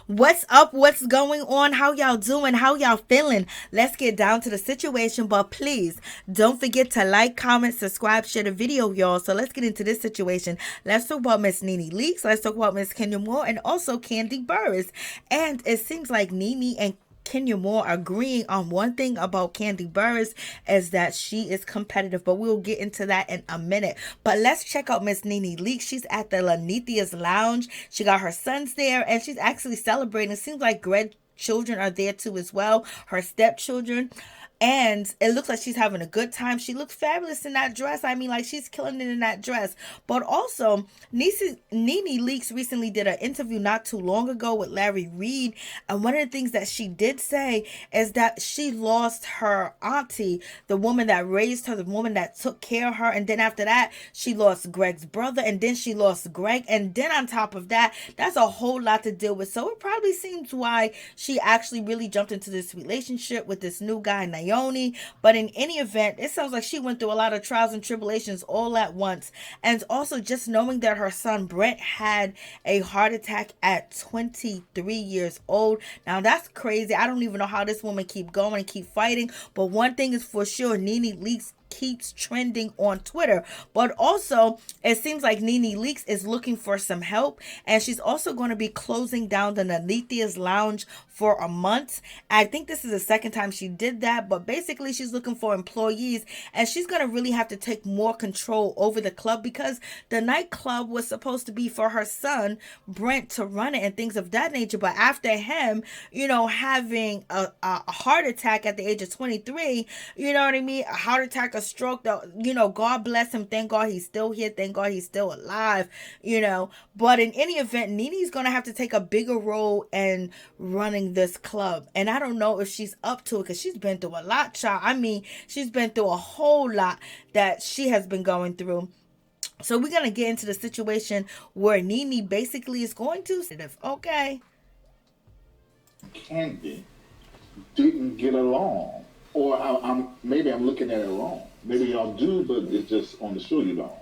What's up? What's going on? How y'all doing? How y'all feeling? Let's get down to the situation, but please don't forget to like, comment, subscribe, share the video, y'all. So let's get into this situation. Let's talk about Miss NeNe Leakes. Let's talk about Miss Kenya Moore and also Kandi Burruss. And it seems like NeNe and Kenya Moore agreeing on one thing about Kandi Burruss is that she is competitive, but we'll get into that in a minute. But let's check out Miss NeNe Leakes. She's at the Lanithia's Lounge. She got her sons there, and she's actually celebrating. It seems like Greg children are there too as well, her stepchildren. And it looks like she's having a good time. She looks fabulous in that dress. I mean, like, she's killing it in that dress. But also, NeNe Leakes recently did an interview not too long ago with Larry Reid. And one of the things that she did say is that she lost her auntie, the woman that raised her, the woman that took care of her. And then after that, she lost Greg's brother. And then she lost Greg. And then on top of that, that's a whole lot to deal with. So it probably seems why she actually really jumped into this relationship with this new guy, Naomi. But in any event, it sounds like she went through a lot of trials and tribulations all at once. And also just knowing that her son Brent had a heart attack at 23 years old. Now that's crazy. I don't even know how this woman keep going and keep fighting. But one thing is for sure, NeNe Leakes keeps trending on Twitter. But also, it seems like NeNe Leakes is looking for some help, and she's also going to be closing down the Lanithia's Lounge for a month. I think this is the second time she did that, but basically she's looking for employees, and she's going to really have to take more control over the club because the nightclub was supposed to be for her son Brent to run it and things of that nature. But after him, having a heart attack at the age of 23, you know what I mean, a heart attack, a stroke, God bless him. Thank God he's still here. Thank God he's still alive, But in any event, NeNe's going to have to take a bigger role in running this club. And I don't know if she's up to it because she's been through a lot, child. I mean, she's been through a whole lot that she has been going through. So we're going to get into the situation where NeNe basically is going to, okay, Kandi didn't get along, or maybe I'm looking at it wrong. Maybe y'all do, but it's just on the show you don't.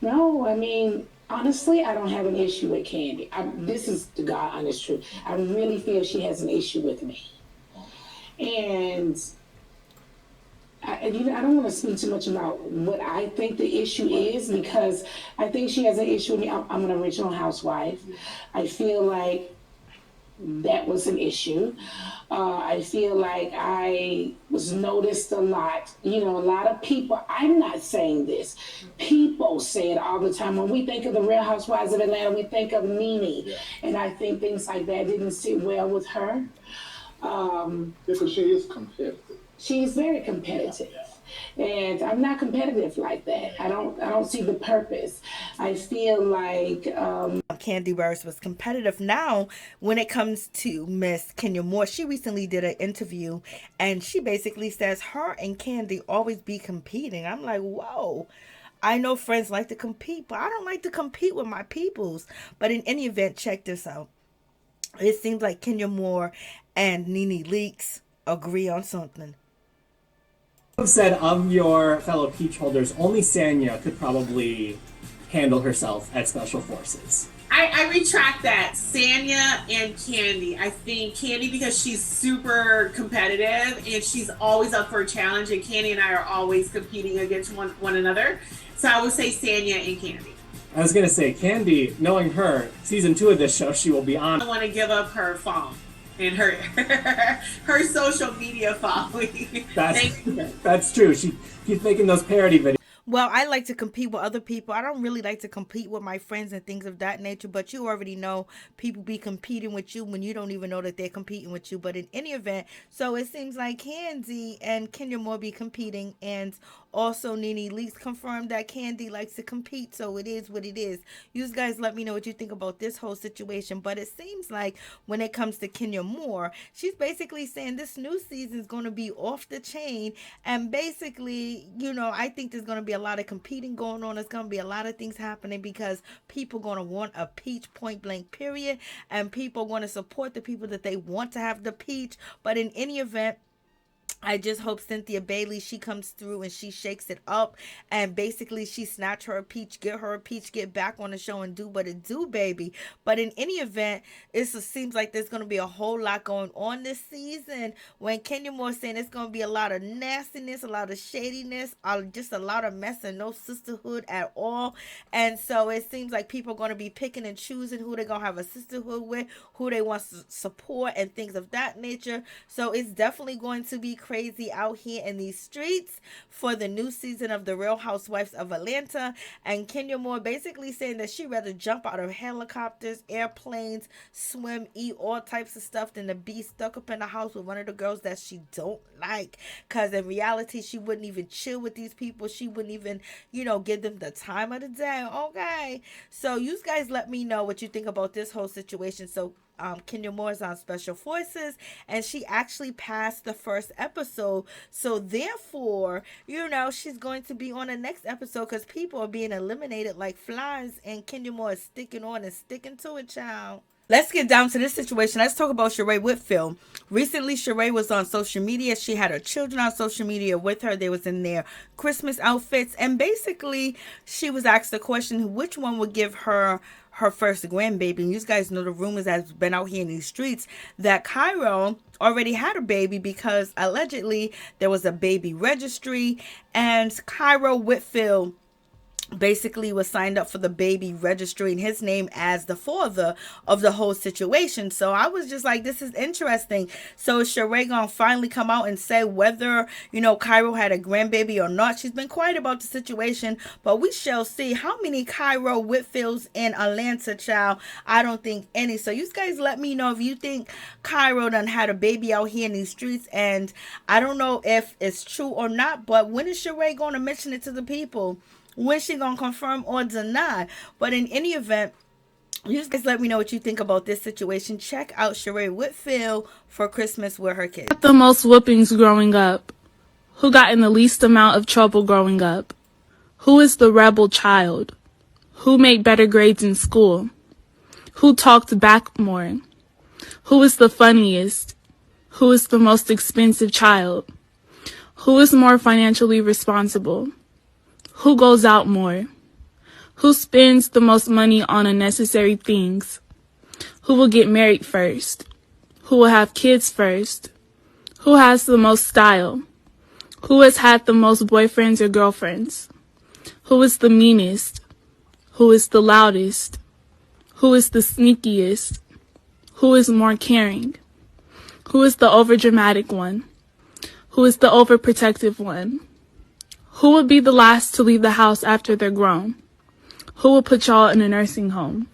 No, I mean, honestly, I don't have an issue with Kandi. This is the God honest truth. I really feel she has an issue with me. And I don't want to speak too much about what I think the issue is because I think she has an issue with me. I'm an original housewife. I feel like that was an issue. I feel like I was noticed a lot. A lot of people, I'm not saying this, people say it all the time. When we think of the Real Housewives of Atlanta, we think of NeNe. Yeah. And I think things like that didn't sit well with her. Because she is competitive. She's very competitive. Yeah. And I'm not competitive like that. I don't see the purpose. I feel like Kandi Burruss was competitive. Now, when it comes to Miss Kenya Moore, she recently did an interview and she basically says her and Kandi always be competing. I'm like, whoa. I know friends like to compete, but I don't like to compete with my peoples. But in any event, check this out. It seems like Kenya Moore and NeNe Leakes agree on something. You said of your fellow peach holders, only Sanya could probably handle herself at Special Forces. I retract that. Sanya and Kandi. I think Kandi because she's super competitive and she's always up for a challenge, and Kandi and I are always competing against one another. So I would say Sanya and Kandi. I was going to say, Kandi, knowing her, season 2 of this show, she will be on. I don't want to give up her phone and her her social media following. That's true. She keeps making those parody videos. Well, I like to compete with other people. I don't really like to compete with my friends and things of that nature, but you already know people be competing with you when you don't even know that they're competing with you. But in any event, so it seems like Kandi and Kenya Moore be competing, and also NeNe Leakes confirmed that Kandi likes to compete, so it is what it is. You guys let me know what you think about this whole situation, but it seems like when it comes to Kenya Moore, she's basically saying this new season is going to be off the chain, and basically, I think there's going to be a lot of competing going on. There's going to be a lot of things happening because people are going to want a peach, point blank period, and people are going to support the people that they want to have the peach. But in any event, I just hope Cynthia Bailey, she comes through and she shakes it up, and basically she snatch her a peach, get back on the show and do what it do, baby. But in any event, it seems like there's going to be a whole lot going on this season. When Kenya Moore saying it's going to be a lot of nastiness, a lot of shadiness, just a lot of mess and no sisterhood at all. And so it seems like people are going to be picking and choosing who they're going to have a sisterhood with, who they want to support, and things of that nature. So it's definitely going to be crazy out here in these streets for the new season of The Real Housewives of Atlanta. And Kenya Moore basically saying that she'd rather jump out of helicopters, airplanes, swim, eat all types of stuff than to be stuck up in the house with one of the girls that she don't like. Because in reality, she wouldn't even chill with these people. She wouldn't even, give them the time of the day. Okay. So you guys let me know what you think about this whole situation. So Kenya Moore's on Special Forces, and she actually passed the first episode. So therefore, she's going to be on the next episode because people are being eliminated like flies, and Kenya Moore is sticking on and sticking to it, child. Let's get down to this situation. Let's talk about Sheree Whitfield. Recently, Sheree was on social media. She had her children on social media with her. They was in their Christmas outfits. And basically, she was asked the question, which one would give her first grandbaby. And you guys know the rumors that's been out here in these streets that Cairo already had a baby because allegedly there was a baby registry, and Cairo Whitfield basically was signed up for the baby registry in his name as the father of the whole situation. So I was just like, this is interesting. So Sheree gonna finally come out and say whether, Cairo had a grandbaby or not. She's been quiet about the situation, but we shall see. How many Cairo Whitfields in Atlanta, child? I don't think any. So you guys let me know if you think Cairo done had a baby out here in these streets, and I don't know if it's true or not, but when is Sheree gonna mention it to the people? When she gonna confirm or deny? But in any event, you guys let me know what you think about this situation. Check out Sheree Whitfield for Christmas with her kids. The most whoopings growing up? Who got in the least amount of trouble growing up? Who is the rebel child? Who made better grades in school? Who talked back more? Who is the funniest? Who is the most expensive child? Who is more financially responsible? Who goes out more? Who spends the most money on unnecessary things? Who will get married first? Who will have kids first? Who has the most style? Who has had the most boyfriends or girlfriends? Who is the meanest? Who is the loudest? Who is the sneakiest? Who is more caring? Who is the overdramatic one? Who is the overprotective one? Who will be the last to leave the house after they're grown? Who will put y'all in a nursing home?